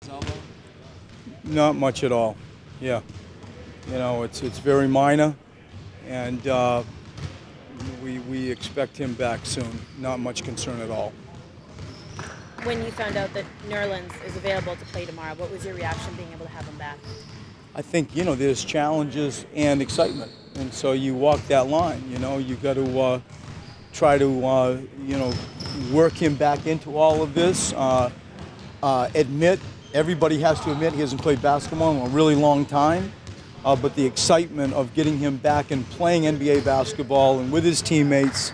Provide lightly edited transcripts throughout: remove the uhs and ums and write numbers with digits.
elbow? Not much at all. Yeah. It's very minor, and we expect him back soon. Not much concern at all. When you found out that Nerlens is available to play tomorrow, what was your reaction being able to have him back? I think, there's challenges and excitement, and so you walk that line. You got to try to, work him back into all of this. Everybody has to admit he hasn't played basketball in a really long time, but the excitement of getting him back and playing NBA basketball and with his teammates,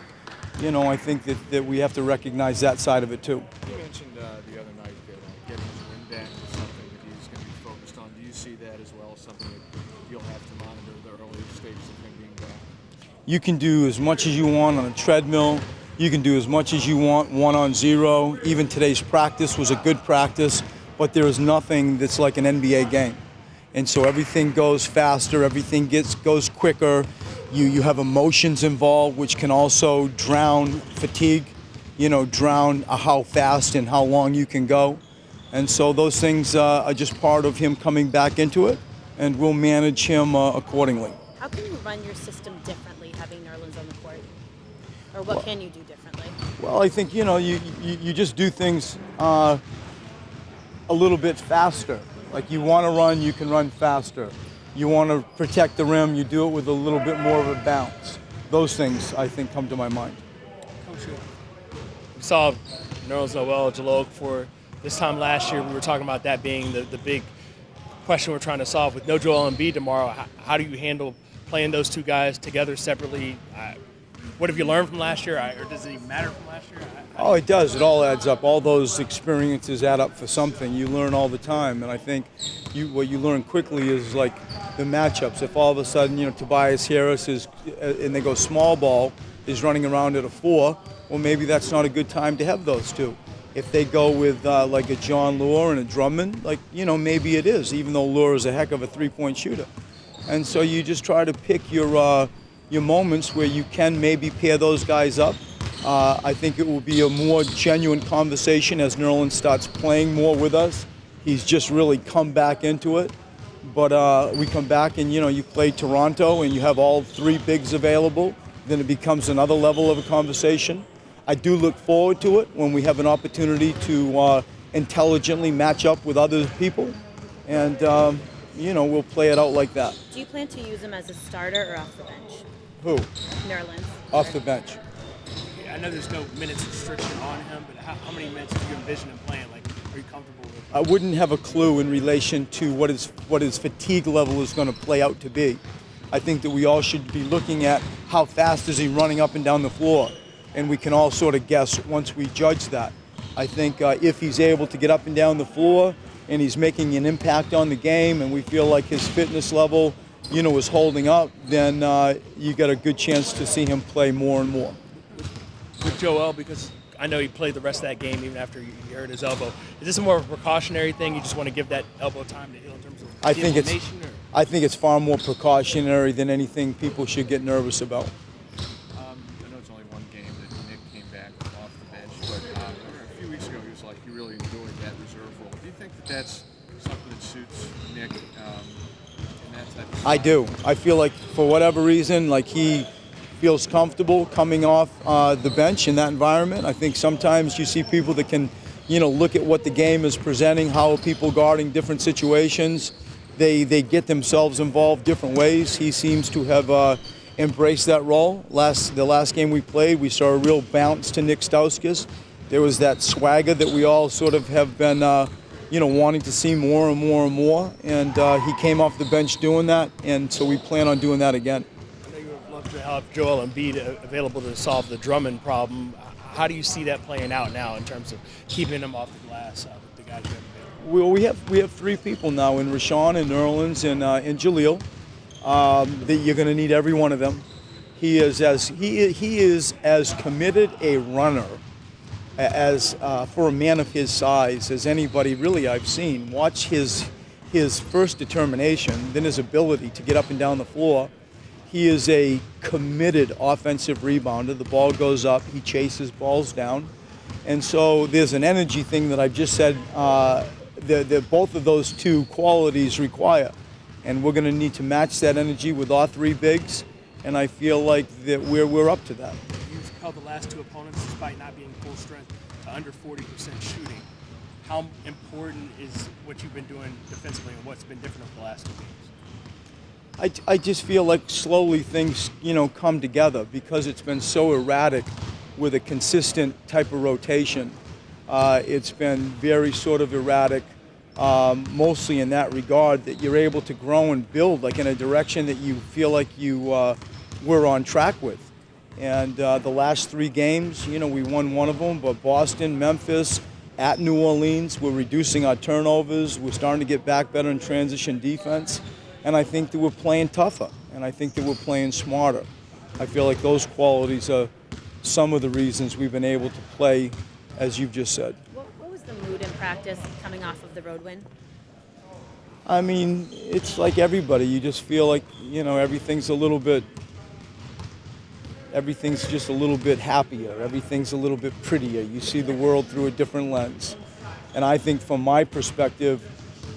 I think that we have to recognize that side of it too. You mentioned the other night that getting his win back is something that he's going to be focused on. Do you see that as well, something that you'll have to monitor the early stages of him being back? You can do as much as you want on a treadmill. You can do as much as you want 1-on-0. Even today's practice was a good practice, but there is nothing that's like an NBA game. And so everything goes faster, everything goes quicker. You have emotions involved, which can also drown fatigue, drown how fast and how long you can go. And so those things are just part of him coming back into it, and we'll manage him accordingly. How can you run your system differently having Nerlens on the court? Or what can you do differently? Well, I think, you just do things a little bit faster. Like you want to run, you can run faster. You want to protect the rim, you do it with a little bit more of a bounce. Those things, I think, come to my mind. Coach, we saw Nerlens Noel, Jalil for this time last year. We were talking about that being the big question we're trying to solve. With no Joel Embiid tomorrow, how do you handle playing those two guys together separately? What have you learned from last year, or does it even matter from last year? Oh, it does. It all adds up. All those experiences add up for something. You learn all the time, and I think what you learn quickly is like the matchups. If all of a sudden, Tobias Harris is, and they go small ball, is running around at a 4, well, maybe that's not a good time to have those two. If they go with like a John Lure and a Drummond, maybe it is, even though Lure is a heck of a three-point shooter. And so you just try to pick your moments where you can maybe pair those guys up. I think it will be a more genuine conversation as Nerlens starts playing more with us. He's just really come back into it. But we come back and, you play Toronto and you have all three bigs available, then it becomes another level of a conversation. I do look forward to it when we have an opportunity to intelligently match up with other people. And, we'll play it out like that. Do you plan to use him as a starter or off the bench? Who? Nerlens. Off the bench. I know there's no minutes restriction on him, but how many minutes do you envision him playing? Are you comfortable with? I wouldn't have a clue in relation to what his fatigue level is going to play out to be. I think that we all should be looking at how fast is he running up and down the floor, and we can all sort of guess once we judge that. I think if he's able to get up and down the floor and he's making an impact on the game, and we feel like his fitness level, is holding up, then you got a good chance to see him play more and more. With Joel, because I know he played the rest of that game even after he hurt his elbow. Is this a more of a precautionary thing? You just want to give that elbow time to heal in terms of I think it's far more precautionary than anything people should get nervous about. I know it's only one game that Nick came back off the bench, but a few weeks ago he was like he really enjoyed that reserve role. Do you think that that's something that suits Nick in that type of I do. I feel like for whatever reason, like he feels comfortable coming off the bench in that environment. I think sometimes you see people that can, look at what the game is presenting, how are people guarding different situations. They get themselves involved different ways. He seems to have embraced that role. The last game we played, we saw a real bounce to Nick Stauskas. There was that swagger that we all sort of have been, wanting to see more and more and more. And he came off the bench doing that, and so we plan on doing that again. To have Joel Embiid available to solve the Drummond problem. How do you see that playing out now in terms of keeping him off the glass with the guys you have available? Well, we have three people now in Rashawn and Nerlens and Jalil. That you're going to need every one of them. He is as committed a runner as for a man of his size as anybody really I've seen. Watch his first determination, then his ability to get up and down the floor. He is a committed offensive rebounder. The ball goes up, he chases balls down. And so there's an energy thing that I've just said both of those two qualities require. And we're going to need to match that energy with our three bigs, and I feel like that we're up to that. You've held the last two opponents, despite not being full strength, to under 40% shooting. How important is what you've been doing defensively, and what's been different over the last two games? I just feel like slowly things, come together because it's been so erratic with a consistent type of rotation. It's been very sort of erratic, mostly in that regard, that you're able to grow and build like in a direction that you feel like you were on track with. And the last three games, we won one of them, but Boston, Memphis, at New Orleans, we're reducing our turnovers. We're starting to get back better in transition defense. And I think that we're playing tougher, and I think that we're playing smarter. I feel like those qualities are some of the reasons we've been able to play, as you've just said. What was the mood in practice coming off of the road win? I mean, it's like everybody. You just feel like, everything's just a little bit happier. Everything's a little bit prettier. You see the world through a different lens. And I think from my perspective,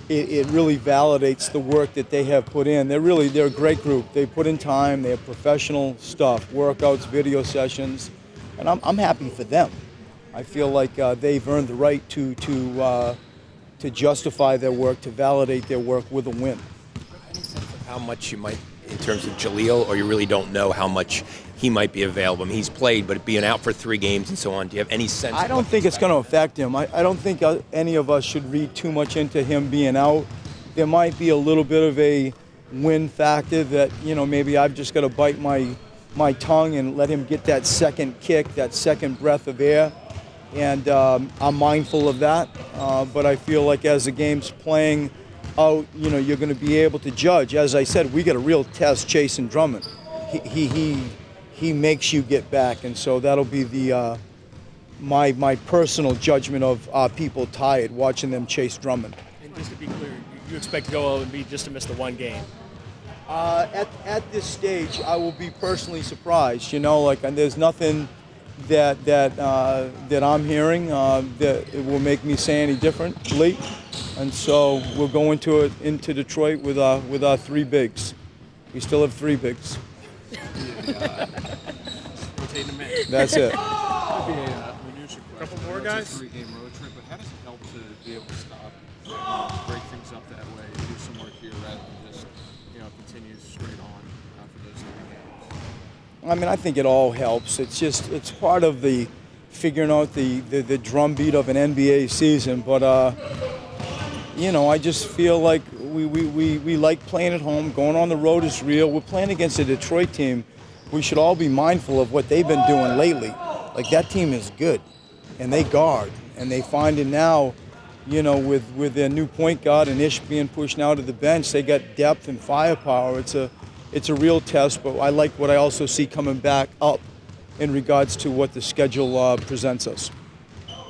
it really validates the work that they have put in. They're a great group. They put in time. They have professional stuff, workouts, video sessions, and I'm happy for them. I feel like they've earned the right to justify their work, to validate their work with a win. Any sense of how much you might, in terms of Jaleel, or you really don't know how much he might be available? I mean, he's played, but being out for 3 games and so on, do you have any sense? I don't think it's going to affect him. I don't think any of us should read too much into him being out. There might be a little bit of a win factor that, maybe I've just got to bite my tongue and let him get that second kick, that second breath of air. And I'm mindful of that. But I feel like as the game's playing out, you're going to be able to judge. As I said, we got a real test chasing Drummond. He makes you get back, and so that'll be the my personal judgment of people tired watching them chase Drummond. And just to be clear, you expect Joel Embiid just to miss the one game? At this stage, I will be personally surprised. And there's nothing that I'm hearing that it will make me say any differently, and so we'll go into Detroit with our three bigs. We still have three bigs. That's it. Couple more guys. It's a 3-game road trip, but how does it help to be able to stop, break things up that way, do some work here rather than just, continue straight on for those 3 games? I mean, I think it all helps. It's part of the figuring out the drumbeat of an NBA season. But I just feel like we like playing at home. Going on the road is real. We're playing against a Detroit team. We should all be mindful of what they've been doing lately. Like, that team is good, and they guard, and they find it now, with their new point guard and Ish being pushed now to the bench. They got depth and firepower. It's a real test, but I like what I also see coming back up in regards to what the schedule presents us.